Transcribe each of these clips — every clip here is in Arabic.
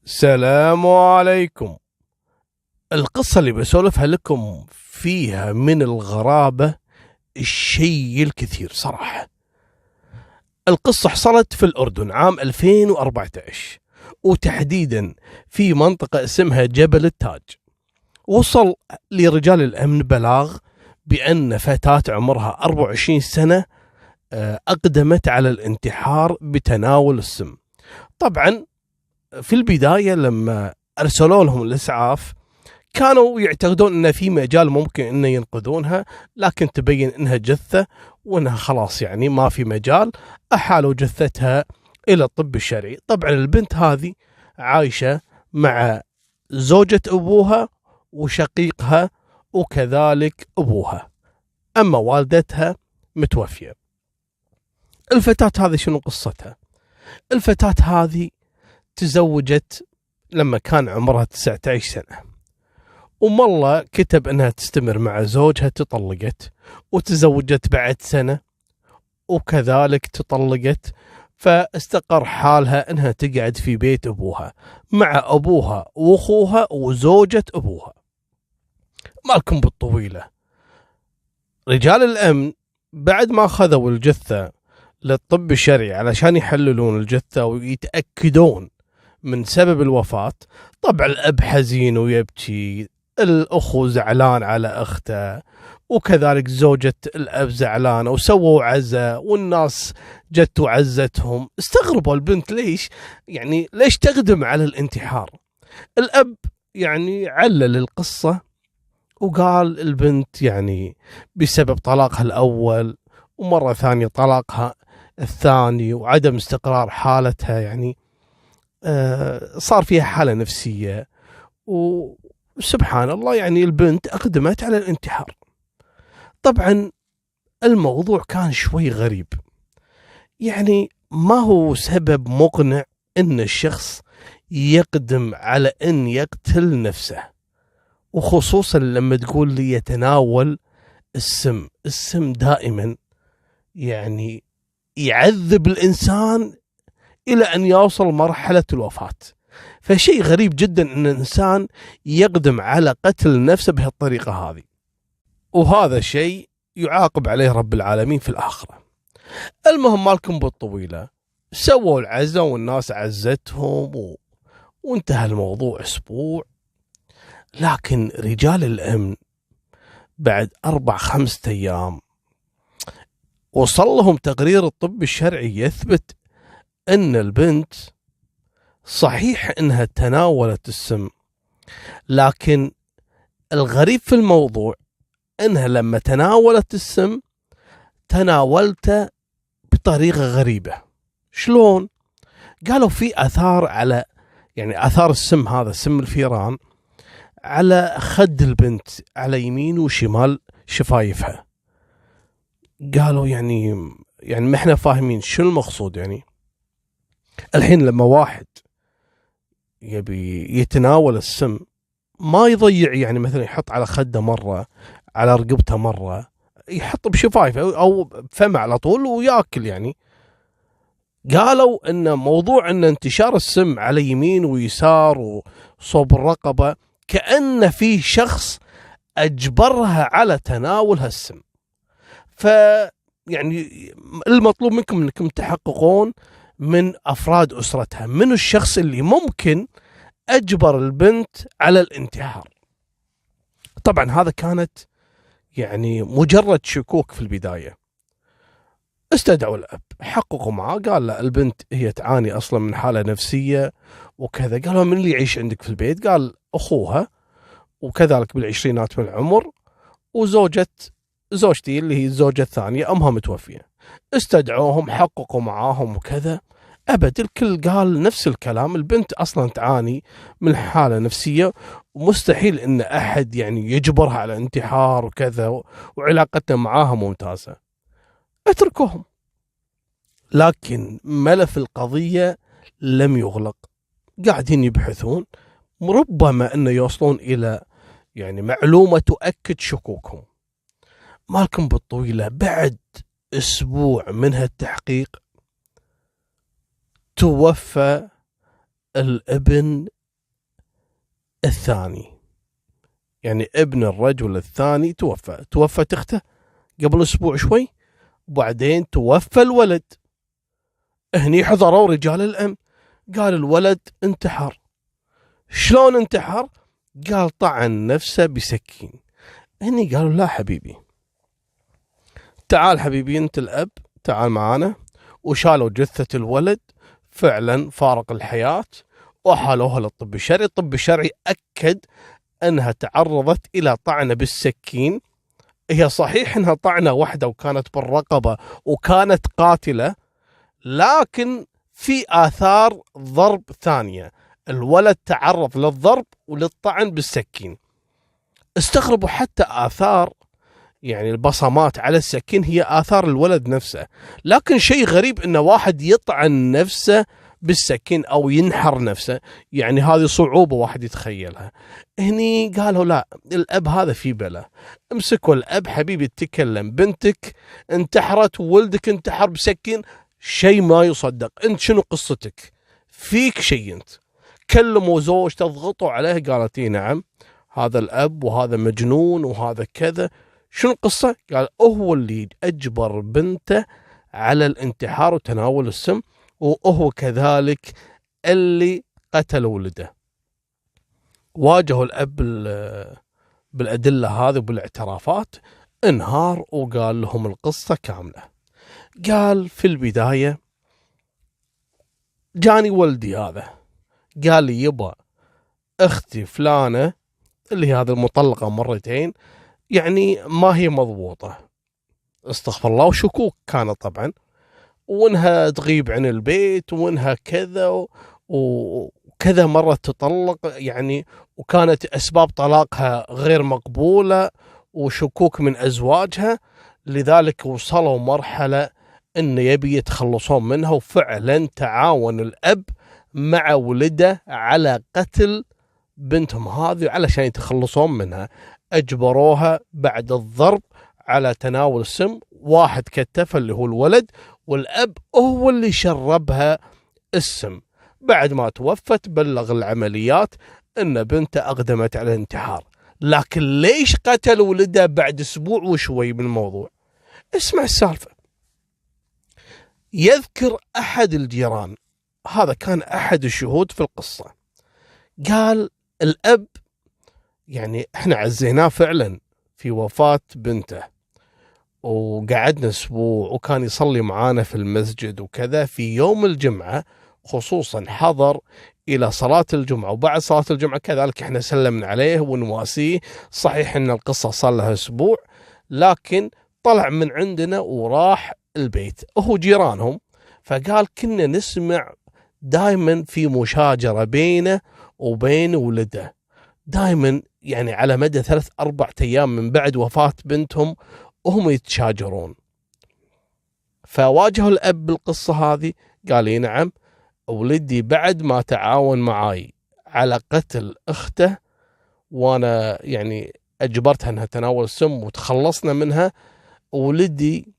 السلام عليكم. القصة اللي بسولفها لكم فيها من الغرابة الشيء الكثير صراحة. القصة حصلت في الأردن عام 2014 وتحديدا في منطقة اسمها جبل التاج. وصل لرجال الأمن بلاغ بأن فتاة عمرها 24 سنة أقدمت على الانتحار بتناول السم. طبعا في البداية لما أرسلوا لهم الإسعاف كانوا يعتقدون أن في مجال ممكن أن ينقذونها، لكن تبين أنها جثة وأنها خلاص يعني ما في مجال. أحالوا جثتها إلى الطب الشرعي. طبعا البنت هذه عايشة مع زوجة أبوها وشقيقها وكذلك أبوها، أما والدتها متوفية. الفتاة هذه شنو قصتها؟ الفتاة هذه تزوجت لما كان عمرها 19 سنة، ومالله كتب انها تستمر مع زوجها، تطلقت وتزوجت بعد سنة وكذلك تطلقت، فاستقر حالها انها تقعد في بيت ابوها مع ابوها واخوها وزوجة ابوها. مالكم بالطويلة، رجال الامن بعد ما اخذوا الجثة للطب الشرعي علشان يحللون الجثة ويتأكدون من سبب الوفاة، طبعا الأب حزين ويبكي، الأخو زعلان على أخته، وكذلك زوجة الأب زعلانة، وسووا عزة والناس جت وعزتهم. استغربوا البنت ليش تقدم على الانتحار. الأب يعني علل القصة وقال البنت يعني بسبب طلاقها الأول ومرة ثانية طلاقها الثاني وعدم استقرار حالتها، يعني صار فيها حالة نفسية، وسبحان الله يعني البنت أقدمت على الانتحار. طبعا الموضوع كان شوي غريب، يعني ما هو سبب مقنع أن الشخص يقدم على أن يقتل نفسه، وخصوصا لما تقول لي يتناول السم دائما يعني يعذب الإنسان إلى أن يوصل مرحلة الوفاة. فشيء غريب جدا أن الإنسان يقدم على قتل نفسه بهالطريقة هذه، وهذا شيء يعاقب عليه رب العالمين في الآخرة. المهم مالكم بالطويلة، سووا العزة والناس عزتهم وانتهى الموضوع أسبوع. لكن رجال الأمن بعد 4-5 أيام وصل لهم تقرير الطب الشرعي يثبت أن البنت صحيح أنها تناولت السم، لكن الغريب في الموضوع أنها لما تناولت السم تناولته بطريقة غريبة. شلون؟ قالوا في أثار على يعني أثار السم، هذا سم الفيران، على خد البنت على يمين وشمال شفايفها. قالوا يعني ما احنا فاهمين شو المقصود. يعني الحين لما واحد يبي يتناول السم ما يضيع، يعني مثلا يحط على خده مرة، على رقبته مرة، يحط بشفايفه أو بفمه على طول ويأكل. يعني قالوا أن موضوع أن انتشار السم على يمين ويسار وصوب الرقبة كأن في شخص أجبرها على تناول هالسم. يعني المطلوب منكم أنكم تحققون من أفراد أسرتها من الشخص اللي ممكن أجبر البنت على الانتحار. طبعا هذا كانت يعني مجرد شكوك في البداية. استدعوا الأب، حققوا معاه، قال لا البنت هي تعاني أصلا من حالة نفسية وكذا. قالوا من اللي يعيش عندك في البيت؟ قال أخوها وكذلك بالعشرينات من العمر، زوجتي اللي هي الزوجة الثانية أمها متوفية. استدعوهم، حققوا معاهم وكذا. أبد الكل قال نفس الكلام، البنت أصلا تعاني من حالة نفسية ومستحيل أن أحد يعني يجبرها على انتحار وكذا، وعلاقتنا معاها ممتازة، اتركوهم. لكن ملف القضية لم يغلق، قاعدين يبحثون، ربما أن يوصلون إلى يعني معلومة تؤكد شكوكهم. مالكم بالطويلة، بعد أسبوع من هالتحقيق توفى الابن الثاني، يعني ابن الرجل الثاني توفت اخته قبل اسبوع شوي، وبعدين توفى الولد. هني حضروا رجال الامن، قال الولد انتحر. شلون انتحر؟ قال طعن نفسه بسكين. هني قالوا لا حبيبي، تعال حبيبي انت الاب، تعال معانا. وشالوا جثة الولد، فعلا فارق الحياة، وحالوها للطب الشرعي. الطب الشرعي أكد أنها تعرضت إلى طعنة بالسكين. هي صحيح أنها طعنة واحدة وكانت بالرقبة وكانت قاتلة، لكن في آثار ضرب ثانية. الولد تعرض للضرب وللطعن بالسكين. استغربوا حتى آثار، يعني البصمات على السكين هي آثار الولد نفسه، لكن شيء غريب إنه واحد يطعن نفسه بالسكين أو ينحر نفسه، يعني هذه صعوبة واحد يتخيلها. هني قالوا لا، الأب هذا في بلا. امسكوا الأب حبيبي، تكلم، بنتك انتحرت وولدك انتحر بسكين، شيء ما يصدق. انت شنو قصتك؟ فيك شيء انت؟ كلموا زوجته، تضغطوا عليه، قالت اي نعم هذا الأب وهذا مجنون وهذا كذا. شنو القصة؟ قال هو اللي أجبر بنته على الانتحار وتناول السم، وهو كذلك اللي قتل ولده. واجهوا الأب بالأدلة هذه وبالاعترافات، انهار وقال لهم القصة كاملة. قال في البداية جاني ولدي هذا، قال لي يبا أختي فلانة اللي هذا المطلقة مرتين، يعني ما هي مضبوطة، استغفر الله، وشكوك كانت طبعا، وانها تغيب عن البيت، وانها كذا وكذا مرة تطلق يعني، وكانت أسباب طلاقها غير مقبولة وشكوك من أزواجها، لذلك وصلوا مرحلة أن يبي يتخلصون منها. وفعلا تعاون الأب مع ولده على قتل بنتهم هذه علشان يتخلصون منها. أجبروها بعد الضرب على تناول السم، واحد كتفها اللي هو الولد، والأب هو اللي شربها السم. بعد ما توفت بلغ العمليات أن بنته أقدمت على الانتحار. لكن ليش قتل ولده بعد أسبوع وشوي من الموضوع؟ اسمع السالفة. يذكر أحد الجيران، هذا كان أحد الشهود في القصة، قال الأب يعني احنا عزيناه فعلا في وفاة بنته، وقعدنا أسبوع وكان يصلي معانا في المسجد وكذا. في يوم الجمعة خصوصا حضر إلى صلاة الجمعة، وبعد صلاة الجمعة كذلك احنا سلمنا عليه ونواسيه. صحيح ان القصة صار لها أسبوع، لكن طلع من عندنا وراح البيت، هو جيرانهم. فقال كنا نسمع دائما في مشاجرة بينه وبين ولده، دائما يعني على مدى 3-4 أيام من بعد وفاة بنتهم وهم يتشاجرون. فواجهوا الأب بالقصة هذه، قال لي نعم ولدي بعد ما تعاون معاي على قتل أخته، وأنا يعني أجبرتها أنها تناول السم وتخلصنا منها، ولدي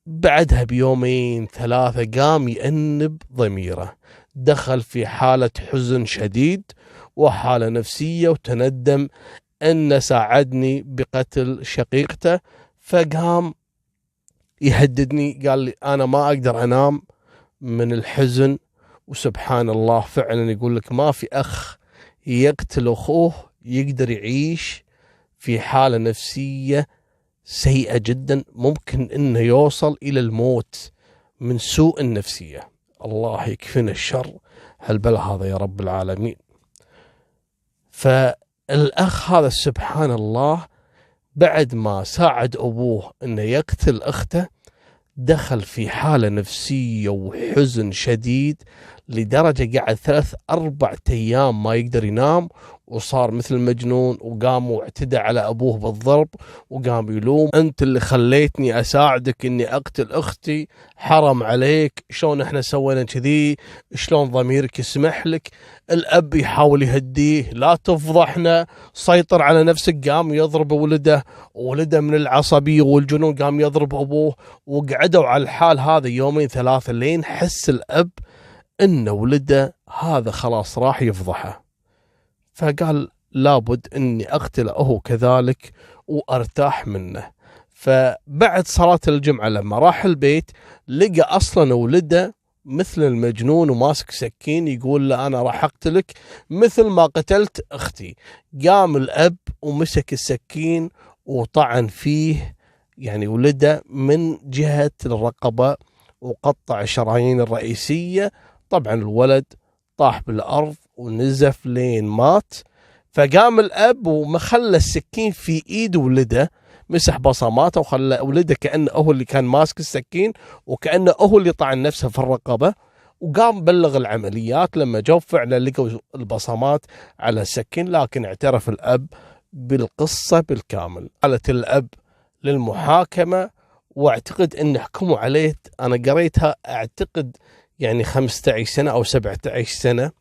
بعدها بيومين 3 قام يأنب ضميره، دخل في حالة حزن شديد وحالة نفسية، وتندم أن ساعدني بقتل شقيقته. فقام يهددني، قال لي أنا ما أقدر أنام من الحزن. وسبحان الله فعلا يقول لك ما في أخ يقتل أخوه يقدر يعيش في حالة نفسية سيئة جدا، ممكن أنه يوصل إلى الموت من سوء النفسية. الله يكفينا الشر هالبلاء هذا يا رب العالمين. فالأخ هذا سبحان الله بعد ما ساعد أبوه أنه يقتل أخته، دخل في حالة نفسية وحزن شديد، لدرجة قعد 3-4 أيام ما يقدر ينام، وصار مثل مجنون، وقام واعتدى على أبوه بالضرب، وقام يلوم أنت اللي خليتني أساعدك إني أقتل أختي، حرام عليك، شلون إحنا سوينا كذي، شلون ضميرك يسمح لك. الأب يحاول يهديه، لا تفضحنا، سيطر على نفسك. قام يضرب ولده من العصبية والجنون قام يضرب أبوه. وقعدوا على الحال هذا 2-3 يومين لين حس الأب أن ولده هذا خلاص راح يفضحه. فقال لابد اني اقتله هو كذلك وارتاح منه. فبعد صلاة الجمعة لما راح البيت لقى اصلا ولده مثل المجنون وماسك سكين يقول له انا راح اقتلك مثل ما قتلت اختي. قام الاب ومسك السكين وطعن فيه يعني ولده من جهة الرقبة وقطع الشرايين الرئيسية. طبعا الولد طاح بالأرض ونزف لين مات. فقام الأب ومخلى السكين في إيد ولده، مسح بصماته وخلى ولده كأنه هو اللي كان ماسك السكين وكأنه هو اللي طعن نفسه في الرقبة. وقام بلغ العمليات. لما جو فعلا لقوا البصمات على السكين، لكن اعترف الأب بالقصة بالكامل. قالت الأب للمحاكمة، واعتقد ان حكموا عليه، انا قريتها اعتقد يعني 15 سنة او 17 سنة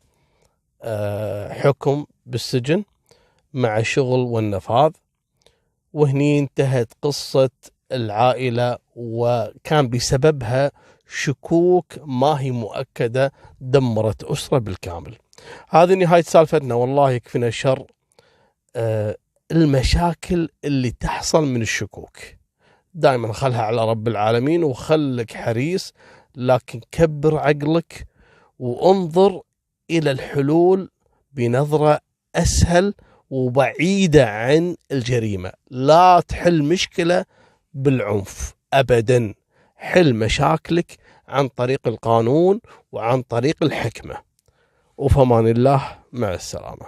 حكم بالسجن مع شغل والنفاذ. وهني انتهت قصة العائلة، وكان بسببها شكوك ما هي مؤكدة دمرت أسرة بالكامل. هذه نهاية سالفتنا، والله يكفينا شر المشاكل اللي تحصل من الشكوك. دائما خلها على رب العالمين وخلك حريص، لكن كبر عقلك وانظر إلى الحلول بنظرة أسهل وبعيدة عن الجريمة. لا تحل مشكلة بالعنف أبدا، حل مشاكلك عن طريق القانون وعن طريق الحكمة. وفمان الله، مع السلامة.